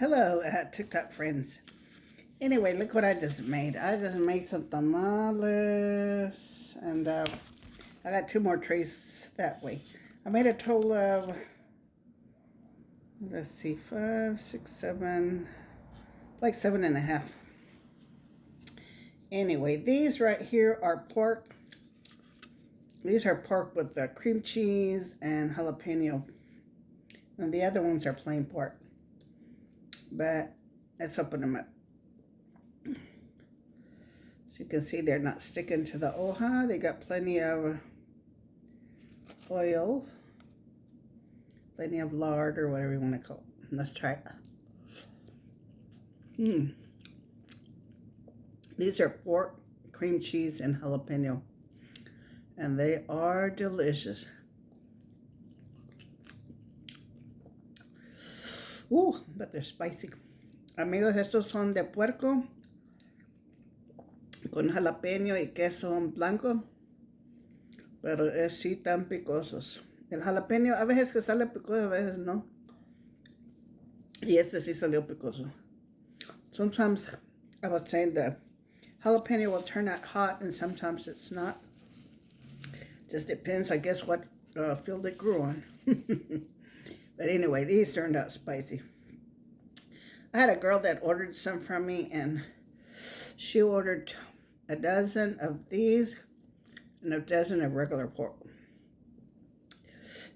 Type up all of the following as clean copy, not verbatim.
Hello, TikTok friends. Anyway, look what I just made. I just made some tamales, and I got 2 more trays that way. I made a total of, let's see, 5, 6, 7, like 7.5. Anyway, these right here are pork. These are pork with the cream cheese and jalapeno. And the other ones are plain pork. But let's open them up. As you can see, they're not sticking to the hoja. They got plenty of oil, plenty of lard, or whatever you want to call it. Let's try it. These are pork, cream cheese, and jalapeno. And they are delicious. But they're spicy. Amigos, estos son de puerco con jalapeño y queso blanco, pero es sí tan picosos. El jalapeño a veces que sale picoso, a veces no. Y este sí salió picoso. Sometimes I would say the jalapeno will turn out hot and sometimes it's not. Just depends, I guess, what field it grew on. But anyway, these turned out spicy. I had a girl that ordered some from me, and she ordered a dozen of these and a dozen of regular pork.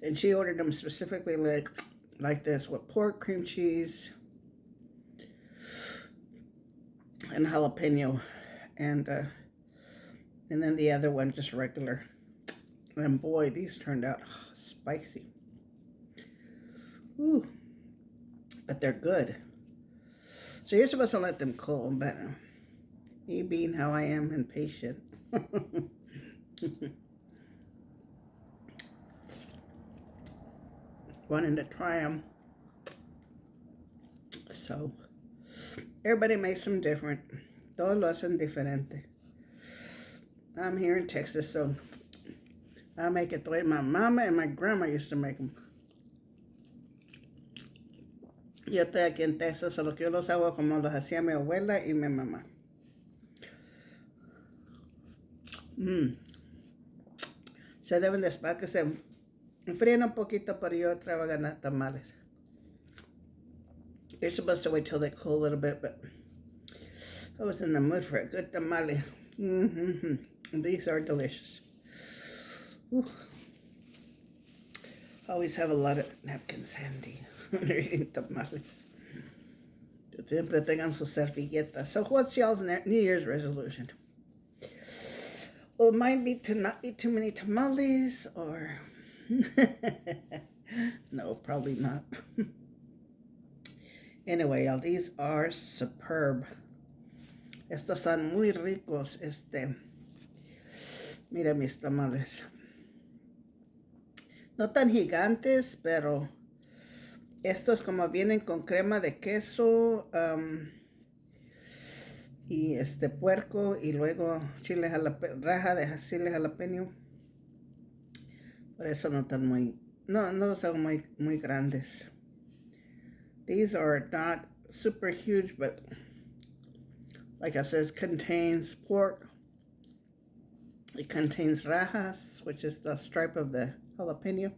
And she ordered them specifically like this, with pork, cream cheese, and jalapeno, and then the other one just regular. And boy, these turned out spicy. Ooh, but they're good. So you're supposed to let them cool, but me being how I am, impatient. Wanting to try them. So everybody makes them different. Todos lo hacen diferente. I'm here in Texas, so I make it the way my mama and my grandma used to make them. Yo estoy aquí en Texas, solo que yo los hago como los hacía mi abuela y mi mamá. Se deben de esperar que se enfríen un poquito, pero yo otra vez ganar tamales. You're supposed to wait till they cool a little bit, but I was in the mood for a good tamale. These are delicious. Always have a lot of napkins handy when you're eating tamales. Siempre tengan sus servilletas. So what's y'all's New Year's resolution? Well, it might be to not eat too many tamales, or... No, probably not. Anyway, y'all, these are superb. Estos son muy ricos. Mira mis tamales. No tan gigantes, pero estos como vienen con crema de queso y puerco y luego chile jalapeño, raja de chile jalapeño. Por eso no tan no son muy grandes. These are not super huge, but like I said, contains pork. It contains rajas, which is the stripe of the jalapeno.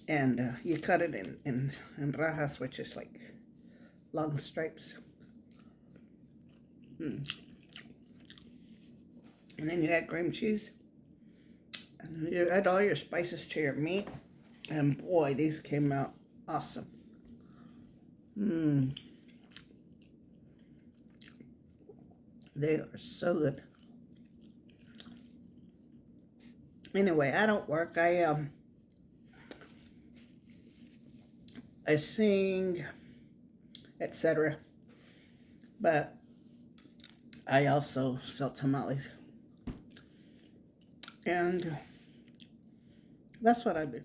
And you cut it in rajas, which is like long stripes. And then you add cream cheese. And you add all your spices to your meat. And boy, these came out awesome. They are so good. Anyway, I don't work. I sing, etc. But I also sell tamales. And that's what I do.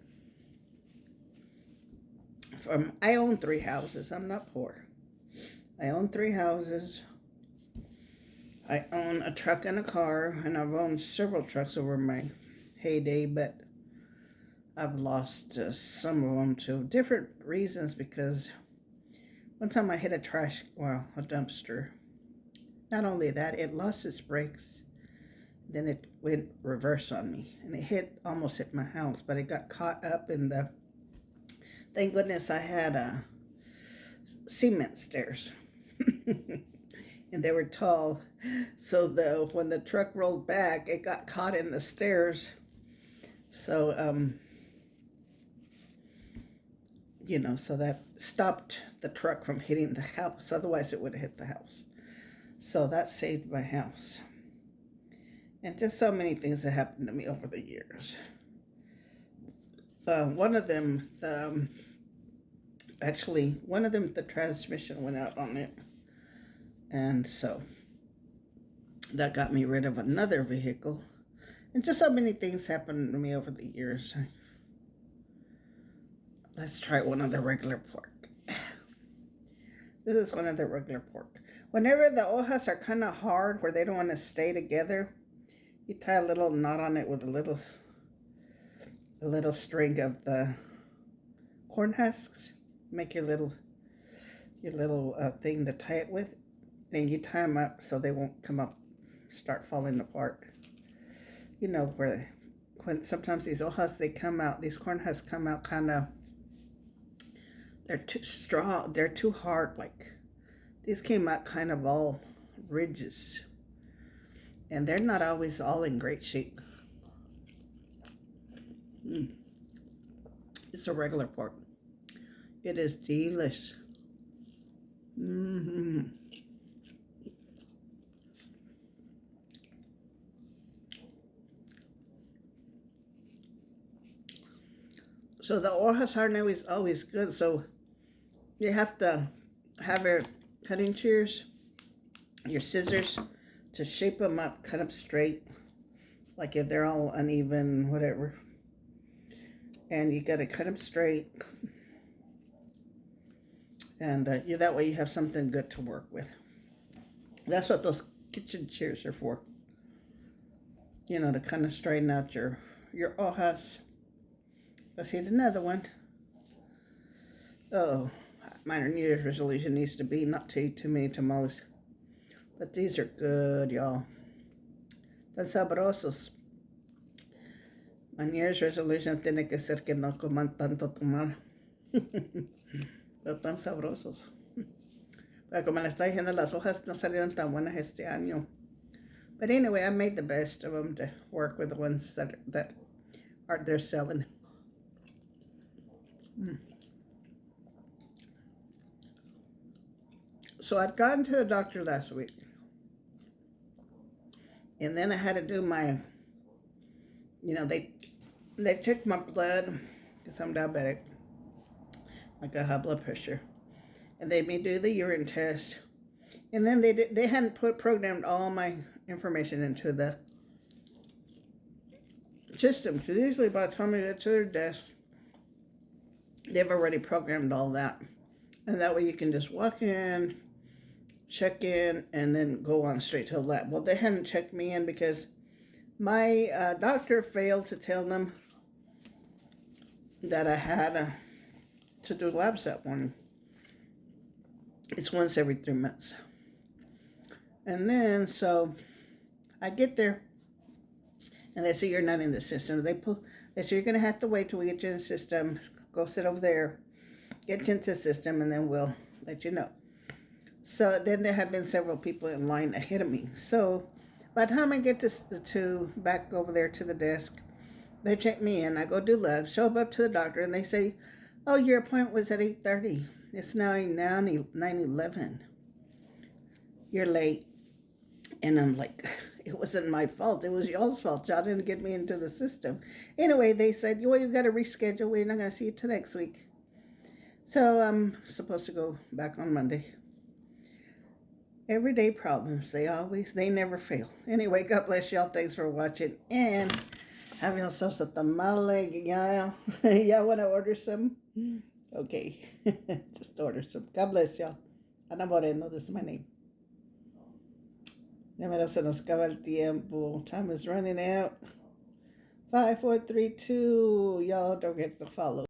I own 3 houses. I'm not poor. I own 3 houses. I own a truck and a car, and I've owned several trucks over my heyday, but I've lost some of them to different reasons, because One time I hit a dumpster. Not only that, it lost its brakes. Then it went reverse on me, and it almost hit my house, but it got caught up in the. Thank goodness I had cement stairs, and they were tall, so when the truck rolled back, it got caught in the stairs. So so that stopped the truck from hitting the house. Otherwise, it would have hit the house. So that saved my house. And just so many things that happened to me over the years. One of them, the transmission went out on it. And so that got me rid of another vehicle. And just so many things happened to me over the years. Let's try one of the regular pork. This is one of the regular pork. Whenever the hojas are kind of hard, where they don't want to stay together, you tie a little knot on it with a little string of the corn husks. Make your little thing to tie it with. Then you tie them up so they won't start falling apart. When sometimes these hojas, these corn husks come out kind of, they're too strong, they're too hard. Like, these came out kind of all ridges. And they're not always all in great shape. It's a regular pork. It is delicious. So the hojas aren't always good. So you have to have your cutting shears, your scissors, to shape them up, cut them straight. Like if they're all uneven, whatever. And you got to cut them straight. And that way you have something good to work with. That's what those kitchen shears are for. To kind of straighten out your hojas. Let's hit another one. Oh, my New Year's resolution needs to be not to eat too many tamales. But these are good, y'all. Tan sabrosos. My New Year's resolution tiene que ser que no coman tanto tamal. Pero tan sabrosos. Pero como le está diciendo, las hojas no salieron tan buenas este año. But anyway, I made the best of them to work with the ones that they're selling. So I'd gone to the doctor last week. And then I had to do my, they took my blood, because I'm diabetic, like I have blood pressure. And they made me do the urine test. And then they hadn't programmed all my information into the system. Because usually by the time I get to their desk, they've already programmed all that. And that way you can just walk in, check in, and then go on straight to the lab. Well, they hadn't checked me in because my doctor failed to tell them that I had to do labs that morning. It's once every 3 months. And then, so I get there, and they say, you're not in the system. They say, you're going to have to wait till we get you in the system. Go sit over there, get you into the system, and then we'll let you know. So then there had been several people in line ahead of me. So by the time I get to back over there to the desk, they check me in. I go do labs, show up to the doctor, and they say, oh, your appointment was at 8:30. It's now 9:11. You're late. And I'm like, it wasn't my fault. It was y'all's fault. Y'all didn't get me into the system. Anyway, they said, well, you got to reschedule. We're not going to see you till next week. So I'm supposed to go back on Monday. Everyday problems. They never fail. Anyway, God bless y'all. Thanks for watching. And have yourselves a tamale. Y'all want to order some? Okay. Just order some. God bless y'all. Ana Moreno, this is my name. Se nos acaba el tiempo. Time is running out. 5, 4, 3, 2. Y'all don't forget to follow.